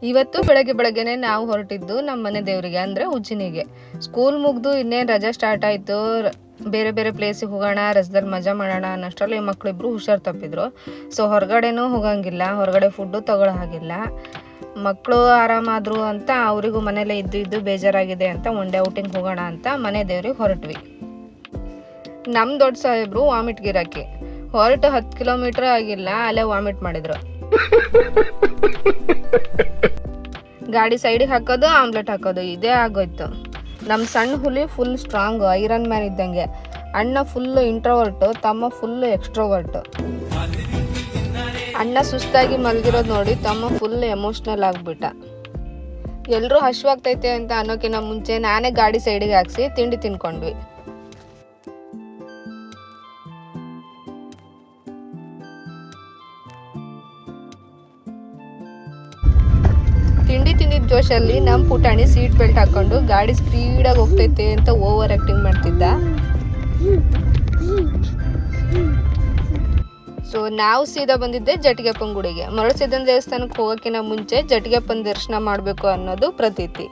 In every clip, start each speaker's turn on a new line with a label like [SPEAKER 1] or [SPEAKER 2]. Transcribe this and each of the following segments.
[SPEAKER 1] ಇವತ್ತು ಬೆಳಗ್ಗೆನೆ ನಾವು ಹೊರಟಿದ್ದು ನಮ್ಮ ಮನೆ ದೇವರಿಗೆ ಅಂದರೆ ಉಜ್ಜಿನಿಗೆ. ಸ್ಕೂಲ್ ಮುಗಿದು ಇನ್ನೇನು ರಜೆ ಸ್ಟಾರ್ಟ್ ಆಯಿತು, ಬೇರೆ ಬೇರೆ ಪ್ಲೇಸಿಗೆ ಹೋಗೋಣ, ರಜದಲ್ಲಿ ಮಜಾ ಮಾಡೋಣ ಅನ್ನಷ್ಟರಲ್ಲಿ ಮಕ್ಕಳಿಬ್ರು ಹುಷಾರು ತಪ್ಪಿದ್ರು. ಸೊ ಹೊರಗಡೆನೂ ಹೋಗಂಗಿಲ್ಲ, ಹೊರಗಡೆ ಫುಡ್ಡು ತಗೊಳ್ಳೋ ಹಾಗಿಲ್ಲ. ಮಕ್ಕಳು ಆರಾಮಾದ್ರು ಅಂತ ಅವರಿಗೂ ಮನೇಲೇ ಇದ್ದು ಬೇಜಾರಾಗಿದೆ ಅಂತ ಒನ್ ಡೇ ಔಟಿಂಗ್ ಹೋಗೋಣ ಅಂತ ಮನೆ ದೇವ್ರಿಗೆ ಹೊರಟ್ವಿ. ನಮ್ಮ ದೊಡ್ಡ ಸಾಹೇಬ್ರು ವಾಮಿಟ್ ಗಿರಾಕಿ, ಹೊರಟು 10 ಕಿಲೋಮೀಟರ್ ಆಗಿಲ್ಲ ಅಲ್ಲೇ ವಾಮಿಟ್ ಮಾಡಿದ್ರು. ಗಾಡಿ ಸೈಡಿಗೆ ಹಾಕೋದು, ಆಮ್ಲೆಟ್ ಹಾಕೋದು ಇದೇ ಆಗೋಯ್ತು. ನಮ್ಮ ಸಣ್ಣ ಹುಲಿ ಫುಲ್ ಸ್ಟ್ರಾಂಗ್, ಐರನ್ ಮ್ಯಾನ್ ಇದ್ದಂಗೆ. ಅಣ್ಣ ಫುಲ್ ಇಂಟ್ರೋವರ್ಟು, ತಮ್ಮ ಫುಲ್ ಎಕ್ಸ್ಟ್ರೋವರ್ಟು. ಅಣ್ಣ ಸುಸ್ತಾಗಿ ಮಲಗಿರೋದು ನೋಡಿ ತಮ್ಮ ಫುಲ್ ಎಮೋಷ್ನಲ್ ಆಗಿಬಿಟ್ಟ. ಎಲ್ಲರೂ ಹಶ್ವಾಗ್ತೈತೆ ಅಂತ ಅನ್ನೋಕ್ಕಿಂತ ಮುಂಚೆ ನಾನೇ ಗಾಡಿ ಸೈಡಿಗೆ ಹಾಕ್ಸಿ ತಿಂಡಿ ತಿನ್ಕೊಂಡ್ವಿ. ತಿಂಡಿ ತಿಂದಿದ್ದ ಜೋಶಲ್ಲಿ ನಮ್ಮ ಪುಟಾಣಿ ಸೀಟ್ ಬೆಲ್ಟ್ ಹಾಕೊಂಡು ಗಾಡಿ ಸ್ಪೀಡಾಗಿ ಹೋಗ್ತೈತೆ ಅಂತ ಓವರ್ ಆ್ಯಕ್ಟಿಂಗ್ ಮಾಡ್ತಿದ್ದ. ಸೊ ನಾವು ಸೀದಾ ಬಂದಿದ್ದೆ ಜಟಿಗೆಪ್ಪನ ಗುಡಿಗೆ. ಮರಳಸಿದ್ದನ ದೇವಸ್ಥಾನಕ್ಕೆ ಹೋಗೋಕ್ಕಿಂತ ಮುಂಚೆ ಜಟಿಗೆಪ್ಪನ ದರ್ಶನ ಮಾಡಬೇಕು ಅನ್ನೋದು ಪ್ರತೀತಿ.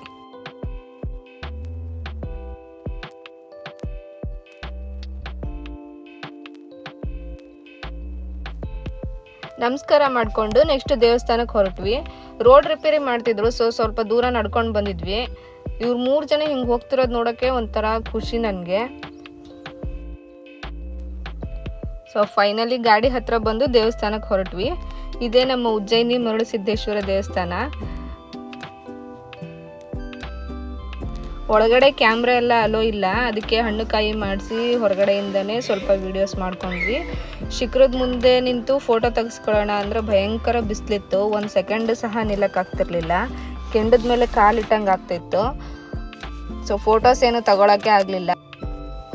[SPEAKER 1] ನಮಸ್ಕಾರ ಮಾಡಿಕೊಂಡು ನೆಕ್ಸ್ಟ್ ದೇವಸ್ಥಾನಕ್ಕೆ ಹೊರಟ್ವಿ. ರೋಡ್ ರಿಪೇರಿ ಮಾಡ್ತಿದ್ರು, ಸೊ ಸ್ವಲ್ಪ ದೂರ ನಡ್ಕೊಂಡು ಬಂದಿದ್ವಿ. ಇವ್ರು 3 ಜನ ಹಿಂಗೆ ಹೋಗ್ತಿರೋದು ನೋಡೋಕ್ಕೆ ಒಂಥರ ಖುಷಿ ನನಗೆ. ಸೊ ಫೈನಲಿ ಗಾಡಿ ಹತ್ರ ಬಂದು ದೇವಸ್ಥಾನಕ್ಕೆ ಹೊರಟ್ವಿ. ಇದೇ ನಮ್ಮ ಉಜ್ಜಯಿನಿ ಮರಳುಸಿದ್ದೇಶ್ವರ ದೇವಸ್ಥಾನ. ಒಳಗಡೆ ಕ್ಯಾಮ್ರಾ ಎಲ್ಲ ಅಲೋ ಇಲ್ಲ, ಅದಕ್ಕೆ ಹಣ್ಣು ಕಾಯಿ ಮಾಡಿಸಿ ಹೊರಗಡೆಯಿಂದನೇ ಸ್ವಲ್ಪ ವೀಡಿಯೋಸ್ ಮಾಡ್ಕೊಂಡ್ವಿ. ಶಿಖರದ ಮುಂದೆ ನಿಂತು ಫೋಟೋ ತೆಗೆಸ್ಕೊಳ್ಳೋಣ ಅಂದರೆ ಭಯಂಕರ ಬಿಸಿಲಿತ್ತು, 1 ಸೆಕೆಂಡ್ ಸಹ ನಿಲ್ಲಕ್ಕಾಗ್ತಿರ್ಲಿಲ್ಲ. ಕೆಂಡದ ಮೇಲೆ ಕಾಲಿಟ್ಟಂಗೆ ಆಗ್ತಿತ್ತು. ಸೊ ಫೋಟೋಸ್ ಏನು ತಗೊಳಕ್ಕೆ ಆಗಲಿಲ್ಲ.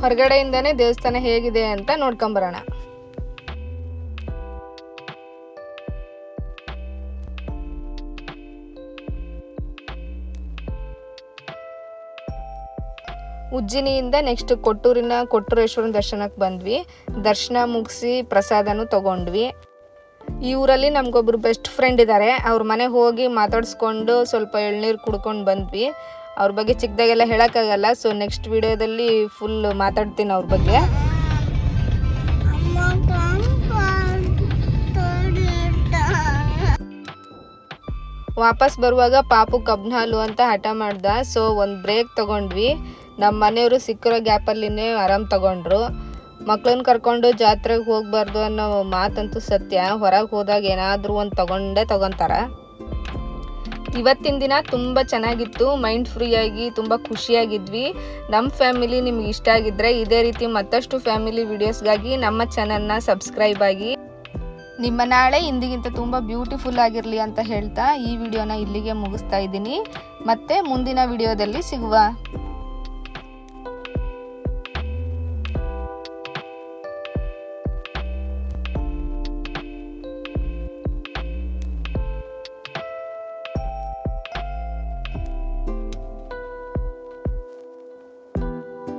[SPEAKER 1] ಹೊರಗಡೆಯಿಂದನೇ ದೇವಸ್ಥಾನ ಹೇಗಿದೆ ಅಂತ ನೋಡ್ಕೊಂಬರೋಣ. ಉಜ್ಜಿನಿಯಿಂದ ನೆಕ್ಸ್ಟ್ ಕೊಟ್ಟೂರೇಶ್ವರನ ದರ್ಶನಕ್ಕೆ ಬಂದ್ವಿ. ದರ್ಶನ ಮುಗಿಸಿ ಪ್ರಸಾದನೂ ತಗೊಂಡ್ವಿ. ಈ ಊರಲ್ಲಿ ನಮಗೊಬ್ರು ಬೆಸ್ಟ್ ಫ್ರೆಂಡ್ ಇದ್ದಾರೆ, ಅವ್ರ ಮನೆಗೆ ಹೋಗಿ ಮಾತಾಡಿಸ್ಕೊಂಡು ಸ್ವಲ್ಪ ಎಳ್ನೀರು ಕುಡ್ಕೊಂಡು ಬಂದ್ವಿ. ಅವ್ರ ಬಗ್ಗೆ ಚಿಕ್ಕದಾಗೆಲ್ಲ ಹೇಳೋಕ್ಕಾಗಲ್ಲ, ಸೊ ನೆಕ್ಸ್ಟ್ ವಿಡಿಯೋದಲ್ಲಿ ಫುಲ್ ಮಾತಾಡ್ತೀನಿ ಅವ್ರ ಬಗ್ಗೆ. ವಾಪಸ್ ಬರುವಾಗ ಪಾಪು ಕಬ್ನ ಹಾಲು ಅಂತ ಹಠ ಮಾಡ್ದ, ಸೊ ಒಂದು ಬ್ರೇಕ್ ತಗೊಂಡ್ವಿ. ನಮ್ಮ ಮನೆಯವರು ಸಿಕ್ಕಿರೋ ಗ್ಯಾಪಲ್ಲಿನೇ ಆರಾಮ್ ತಗೊಂಡ್ರು. ಮಕ್ಳನ್ನ ಕರ್ಕೊಂಡು ಜಾತ್ರೆಗೆ ಹೋಗ್ಬಾರ್ದು ಅನ್ನೋ ಮಾತಂತೂ ಸತ್ಯ. ಹೊರಗೆ ಹೋದಾಗ ಏನಾದರೂ ಒಂದು ತಗೊಂತಾರ. ಇವತ್ತಿನ ದಿನ ತುಂಬ ಚೆನ್ನಾಗಿತ್ತು, ಮೈಂಡ್ ಫ್ರೀಯಾಗಿ ತುಂಬ ಖುಷಿಯಾಗಿದ್ವಿ. ನಮ್ಮ ಫ್ಯಾಮಿಲಿ ನಿಮ್ಗೆ ಇಷ್ಟ ಆಗಿದ್ದರೆ ಇದೇ ರೀತಿ ಮತ್ತಷ್ಟು ಫ್ಯಾಮಿಲಿ ವಿಡಿಯೋಸ್ಗಾಗಿ ನಮ್ಮ ಚಾನಲ್ನ ಸಬ್ಸ್ಕ್ರೈಬ್ ಆಗಿ. ನಿಮ್ಮ ನಾಳೆ ಇಂದಿಗಿಂತ ತುಂಬ ಬ್ಯೂಟಿಫುಲ್ ಆಗಿರಲಿ ಅಂತ ಹೇಳ್ತಾ ಈ ವಿಡಿಯೋನ ಇಲ್ಲಿಗೆ ಮುಗಿಸ್ತಾ ಇದ್ದೀನಿ. ಮತ್ತೆ ಮುಂದಿನ ವಿಡಿಯೋದಲ್ಲಿ ಸಿಗುವ.